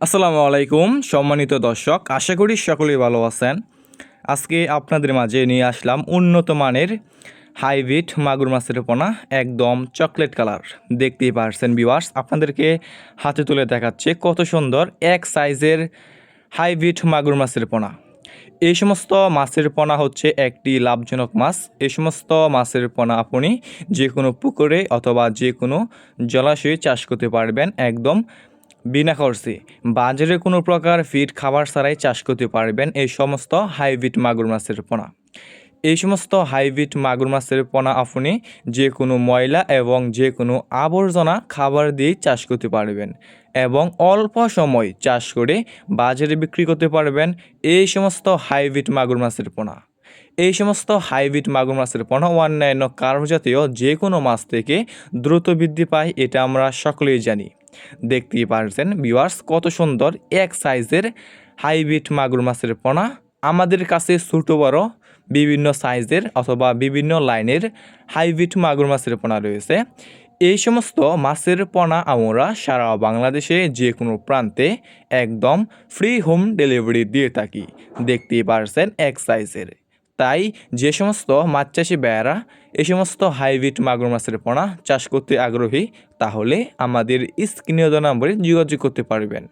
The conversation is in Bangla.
আসসালামু আলাইকুম সম্মানিত দর্শক, আশা করি সকলেই ভালো আছেন। আজকে আপনাদের মাঝে নিয়ে আসলাম উন্নত মানের হাইব্রিড মাগুর মাছের পোনা, একদম চকলেট কালার। দেখতেই পারছেন ভিউয়ার্স, আপনাদেরকে হাতে তুলে দেখাচ্ছে কত সুন্দর এক সাইজের হাইব্রিড মাগুর মাছের পোনা। এই সমস্ত মাছের পোনা হচ্ছে একটি লাভজনক মাছ। এই সমস্ত মাছের পোনা আপনি যে কোনো পুকুরে অথবা যে কোনো জলাশয়ে চাষ করতে পারবেন, একদম বিনা খরচে। বাজারে কোনো প্রকার ফিড খাবার ছাড়াই চাষ করতে পারবেন এই সমস্ত হাইব্রিড মাগুর মাছের পোনা। এই সমস্ত হাইব্রিড মাগুর মাছের পোনা আপনি যে কোনো ময়লা এবং যে কোনো আবর্জনা খাবার দিয়েই চাষ করতে পারবেন এবং অল্প সময় চাষ করে বাজারে বিক্রি করতে পারবেন এই সমস্ত হাইব্রিড মাগুর মাছের পোনা। এই সমস্ত হাইব্রিড মাগুর মাছের পোনা অন্যান্য কার্প জাতীয় যে কোনো মাছ থেকে দ্রুত বৃদ্ধি পায়, এটা আমরা সকলেই জানি। দেখতেই পারছেন ভিউয়ার্স, কত সুন্দর এক সাইজের হাইব্রিড মাগুর মাছের পোনা। আমাদের কাছে ছোট বড় বিভিন্ন সাইজের অথবা বিভিন্ন লাইনের হাইব্রিড মাগুর মাছের পোনা রয়েছে। এই সমস্ত মাছের পোনা আমরা সারা বাংলাদেশে যে কোনো প্রান্তে একদম ফ্রি হোম ডেলিভারি দিয়ে থাকি। দেখতেই পারছেন এক সাইজের। তাই যে সমস্ত মাছ চাষি ভাইয়েরা এই সমস্ত হাইব্রিড মাগুর মাছের পোনা চাষ করতে আগ্রহী, তাহলে আমাদের স্ক্রিনে দেওয়া নম্বরে যোগাযোগ করতে পারবেন।